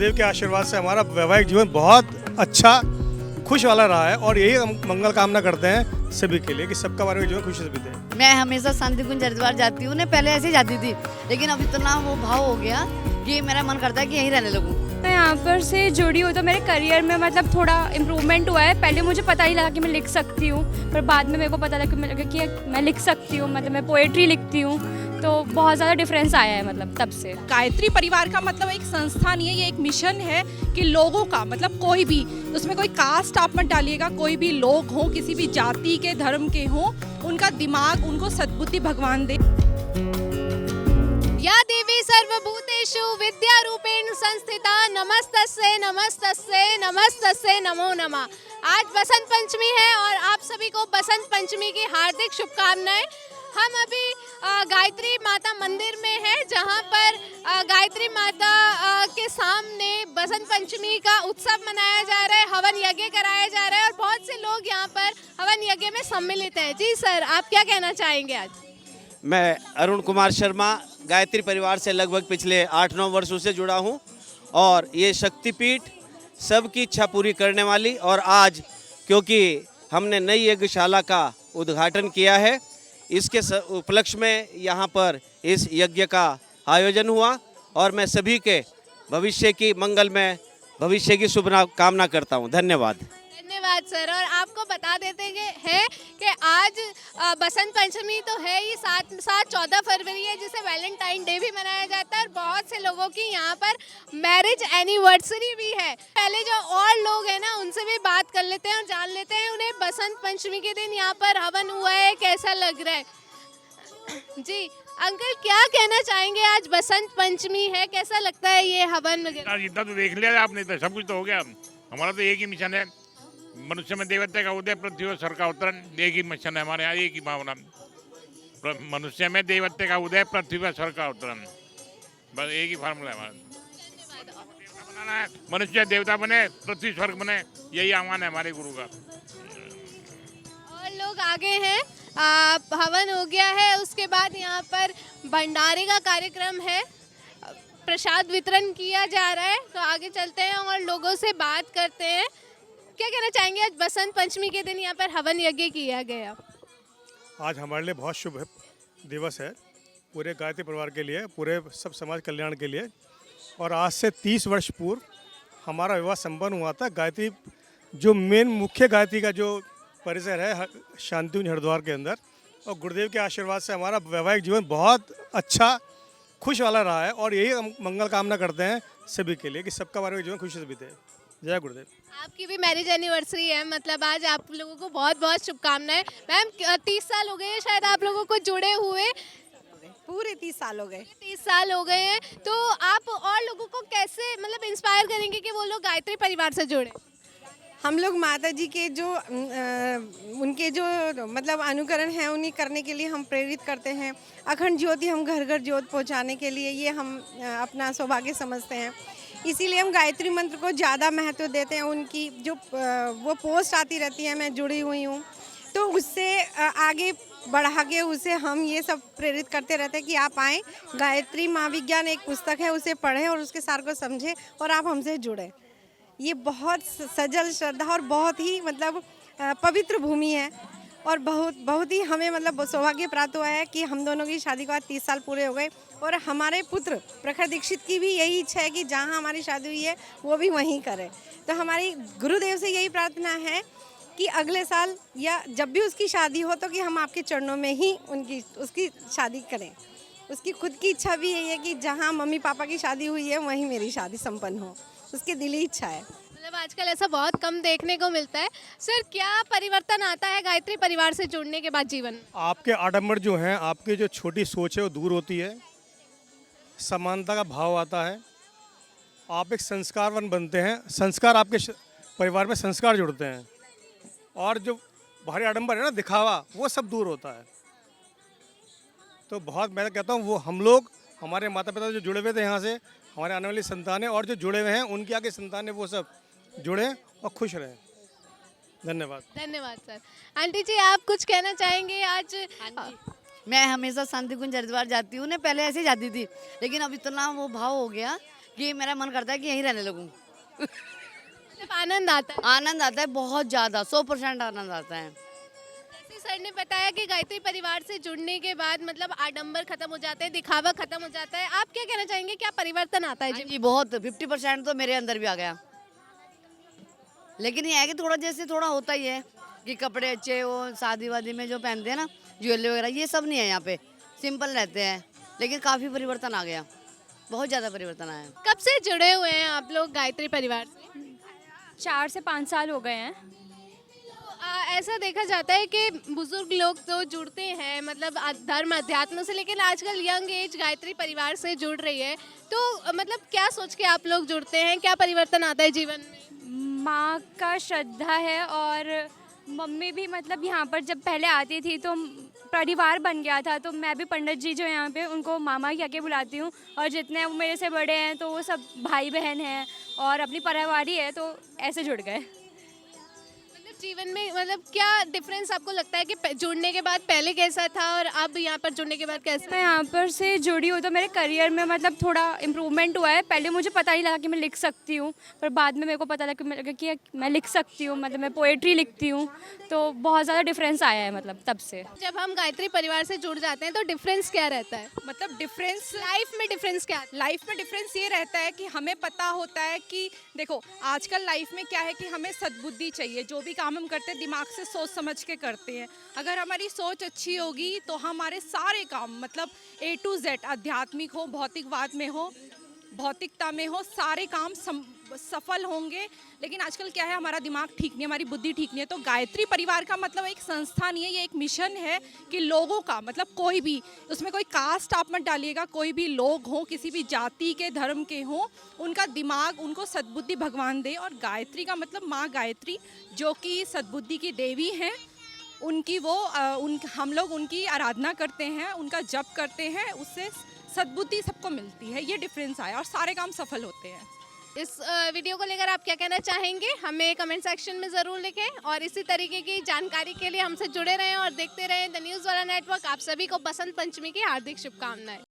गुरुदेव के आशीर्वाद से हमारा वैवाहिक जीवन बहुत अच्छा खुश वाला रहा है और यही हम मंगल कामना करते हैं सभी के लिए कि सबका वैवाहिक जीवन खुशी से बीते। मैं हमेशा शांति कुंज हरिद्वार जाती हूँ, पहले ऐसे ही जाती थी, लेकिन अब इतना वो भाव हो गया कि मेरा मन करता है कि यहीं रहने लगूँ। मैं यहाँ पर से जुड़ी हूँ तो मेरे करियर में मतलब थोड़ा इम्प्रूवमेंट हुआ है। पहले मुझे पता ही लगा कि मैं लिख सकती हूँ, पर बाद में मेरे को पता लगा कि मैं लिख सकती हूँ, मतलब मैं पोएट्री लिखती हूँ, तो बहुत ज़्यादा डिफरेंस आया है मतलब तब से। गायत्री परिवार का मतलब एक संस्था नहीं है, ये एक मिशन है कि लोगों का मतलब कोई भी, उसमें कोई कास्ट आप मत डालिएगा, कोई भी लोग हो, किसी भी जाति के धर्म के हो, उनका दिमाग, उनको सद्बुद्धि भगवान दे। या देवी सर्वभूतेषु विद्यारूपेण संस्थिता नमस्तस्यै नमस्तस्यै नमस्तस्यै नमो नमः। आज बसंत पंचमी है और आप सभी को बसंत पंचमी की हार्दिक शुभकामनाएं। हम अभी गायत्री माता मंदिर में हैं, जहां पर गायत्री माता के सामने बसंत पंचमी का उत्सव मनाया जा रहा है, हवन यज्ञ कराया जा रहा है और बहुत से लोग यहां पर हवन यज्ञ में सम्मिलित हैं। जी सर, आप क्या कहना चाहेंगे आज? मैं अरुण कुमार शर्मा गायत्री परिवार से लगभग पिछले 8-9 वर्षों से जुड़ा हूं और ये शक्तिपीठ सबकी इच्छा पूरी करने वाली, और आज क्योंकि हमने नई यज्ञशाला का उद्घाटन किया है, इसके उपलक्ष्य में यहाँ पर इस यज्ञ का आयोजन हुआ और मैं सभी के भविष्य की मंगलमय भविष्य की शुभकामना करता हूँ। धन्यवाद। धन्यवाद सर। और आपको बता देते हैं कि आज बसंत पंचमी तो है ही, साथ 14 फरवरी है जिसे वैलेंटाइन डे भी मनाया जाता है और बहुत से लोगों की यहाँ पर मैरिज एनिवर्सरी भी है। पहले जो और लोग हैं ना, उनसे भी बात कर लेते हैं और जान लेते हैं उन्हें बसंत पंचमी के दिन यहाँ पर हवन हुआ है कैसा लग रहा है। जी अंकल, क्या कहना चाहेंगे? आज बसंत पंचमी है, कैसा लगता है ये हवन वगैरह? इतना तो देख लिया आपने, तो सब कुछ तो हो गया। हमारा तो एक ही मिशन है, मनुष्य में देवता का उदय, पृथ्वी और स्वर्ग का अवतरण। एक ही मिशन है हमारे यहाँ, एक ही भावना, मनुष्य में देवता का उदय, पृथ्वी और स्वर्ग का अवतरण। बस एक ही फार्मूला है हमारा। बनाना है, मनुष्य देवता बने, पृथ्वी स्वर्ग बने, यही आह्वान है हमारे गुरु का। और लोग आगे हैं, हवन हो गया है, उसके बाद यहाँ पर भंडारे का कार्यक्रम है, प्रसाद वितरण किया जा रहा है। तो आगे चलते हैं और लोगों से बात करते हैं। क्या कहना चाहेंगे? आज बसंत पंचमी के दिन यहाँ पर हवन यज्ञ किया गया। आज हमारे लिए बहुत शुभ दिवस है, पूरे गायत्री परिवार के लिए, पूरे सब समाज कल्याण के लिए। और आज से 30 वर्ष पूर्व हमारा विवाह संपन्न हुआ था। गायत्री जो मेन मुख्य गायत्री का जो परिसर है शांति कुंज हरिद्वार के अंदर, और गुरुदेव के आशीर्वाद से हमारा वैवाहिक जीवन बहुत अच्छा खुश वाला रहा है और यही हम मंगल कामना करते हैं सभी के लिए कि सबका वैवाहिक जीवन खुशी से बीते। जय गुरुदेव। आपकी भी मैरिज एनिवर्सरी है, मतलब आज आप लोगों को बहुत बहुत शुभकामनाएं। मैम 30 साल हो गए हैं शायद आप लोगों को जुड़े हुए? पूरे 30 साल हो गए। 30 साल हो गए हैं, तो आप और लोगों को कैसे मतलब इंस्पायर करेंगे कि वो लोग गायत्री परिवार से जुड़े? हम लोग माता जी के जो उनके जो मतलब अनुकरण है उन्हीं करने के लिए हम प्रेरित करते हैं। अखंड ज्योति हम घर घर ज्योत पहुंचाने के लिए ये हम अपना सौभाग्य समझते हैं, इसीलिए हम गायत्री मंत्र को ज़्यादा महत्व देते हैं। उनकी जो वो पोस्ट आती रहती है, मैं जुड़ी हुई हूँ, तो उससे आगे बढ़ा के उसे हम ये सब प्रेरित करते रहते हैं कि आप आएँ, गायत्री महाविज्ञान एक पुस्तक है, उसे पढ़ें और उसके सार को समझें और आप हमसे जुड़ें। ये बहुत सजल श्रद्धा और बहुत ही मतलब पवित्र भूमि है और बहुत ही हमें मतलब सौभाग्य प्राप्त हुआ है कि हम दोनों की शादी को आज 30 साल पूरे हो गए और हमारे पुत्र प्रखर दीक्षित की भी यही इच्छा है कि जहाँ हमारी शादी हुई है वो भी वहीं करें। तो हमारी गुरुदेव से यही प्रार्थना है कि अगले साल या जब भी उसकी शादी हो तो कि हम आपके चरणों में ही उसकी शादी करें। उसकी खुद की इच्छा भी यही है कि जहाँ मम्मी पापा की शादी हुई है वहीं मेरी शादी संपन्न हो, उसकी दिली इच्छा है। मतलब आजकल ऐसा बहुत कम देखने को मिलता है। सर, क्या परिवर्तन आता है गायत्री परिवार से जुड़ने के बाद जीवन? आपके आडंबर जो हैं, आपकी जो छोटी सोच है वो दूर होती है, समानता का भाव आता है, आप एक संस्कारवान बनते हैं। संस्कार आपके परिवार में संस्कार जुड़ते हैं और जो भारी आडंबर है ना, दिखावा, वो सब दूर होता है। तो बहुत मैं कहता हूँ वो हम लोग, हमारे माता पिता जो जुड़े हुए थे यहाँ से, हमारे आने वाली संतानें और जो जुड़े हुए हैं उनकी आगे संतानें, वो सब जुड़े और खुश रहें। धन्यवाद। धन्यवाद सर। आंटी जी, आप कुछ कहना चाहेंगे आज? मैं हमेशा शांति कुंज हरिद्वार जाती हूँ, पहले ऐसे ही जाती थी, लेकिन अब इतना वो भाव हो गया कि मेरा मन करता है कि यहीं रहने लगूं। मतलब आनंद आता है। आनंद आता है बहुत ज़्यादा, 100% आनंद आता है। जैसे सर ने बताया कि गायत्री परिवार से जुड़ने के बाद मतलब आडंबर खत्म हो जाते हैं, दिखावा खत्म हो जाता है। आप क्या कहना चाहेंगे, क्या परिवर्तन आता है हाँ जी? जी, बहुत 50% तो मेरे अंदर भी आ गया। लेकिन ये है कि थोड़ा जैसे थोड़ा होता ही है कि कपड़े अच्छे वो शादी वादी में जो पहनते हैं ना, ज्वेलरी वगैरह, ये सब नहीं है यहाँ पे, सिंपल रहते हैं। लेकिन काफ़ी परिवर्तन आ गया, बहुत ज़्यादा परिवर्तन आया। कब से जुड़े हुए हैं आप लोग गायत्री परिवार से? 4 से 5 साल हो गए हैं। ऐसा देखा जाता है कि बुजुर्ग लोग तो जुड़ते हैं मतलब धर्म अध्यात्म से, लेकिन आजकल यंग एज गायत्री परिवार से जुड़ रही है। तो मतलब क्या सोच के आप लोग जुड़ते हैं, क्या परिवर्तन आता है जीवन में? माँ का श्रद्धा है और मम्मी भी मतलब यहाँ पर जब पहले आती थी तो परिवार बन गया था, तो मैं भी पंडित जी जो यहाँ पे उनको मामा कह के बुलाती हूँ, और जितने वो मेरे से बड़े हैं तो वो सब भाई बहन हैं और अपनी परिवार ही है, तो ऐसे जुड़ गए। मतलब जीवन में मतलब क्या डिफरेंस आपको लगता है कि जुड़ने के बाद पहले कैसा था और अब यहाँ पर जुड़ने के बाद कैसा? मैं यहाँ पर से जुड़ी हूँ तो मेरे करियर में मतलब थोड़ा इम्प्रूवमेंट हुआ है। पहले मुझे पता नहीं लगा कि मैं लिख सकती हूँ, पर बाद में मेरे को पता लगा कि मैं लिख सकती हूँ, मतलब मैं पोएट्री लिखती हूँ, तो बहुत ज़्यादा डिफरेंस आया है मतलब तब से। जब हम गायत्री परिवार से जुड़ जाते हैं तो डिफरेंस क्या रहता है? मतलब डिफरेंस लाइफ में डिफरेंस क्या आता है? लाइफ में डिफरेंस ये रहता है कि हमें पता होता है कि देखो आजकल लाइफ में क्या है कि हमें सद्बुद्धि चाहिए। जो भी काम हम करते हैं दिमाग से सोच समझ के करते हैं। अगर हमारी सोच अच्छी होगी तो हमारे सारे काम मतलब A to Z, आध्यात्मिक हो, भौतिकवाद में हो, भौतिकता में हो, सारे काम सफल होंगे। लेकिन आजकल क्या है, हमारा दिमाग ठीक नहीं, हमारी बुद्धि ठीक नहीं है। तो गायत्री परिवार का मतलब एक संस्था नहीं है, ये एक मिशन है कि लोगों का मतलब कोई भी, उसमें कोई कास्ट आप मत डालिएगा, कोई भी लोग हों, किसी भी जाति के धर्म के हों, उनका दिमाग, उनको सद्बुद्धि भगवान दे। और गायत्री का मतलब माँ गायत्री जो कि सद्बुद्धि की देवी हैं, उनकी हम लोग उनकी आराधना करते हैं, उनका जप करते हैं, उससे सद्बुद्धि सबको मिलती है। ये डिफरेंस आया और सारे काम सफल होते हैं। इस वीडियो को लेकर आप क्या कहना चाहेंगे, हमें कमेंट सेक्शन में ज़रूर लिखें। और इसी तरीके की जानकारी के लिए हमसे जुड़े रहें और देखते रहें द न्यूज़ वाला नेटवर्क। आप सभी को बसंत पंचमी की हार्दिक शुभकामनाएं।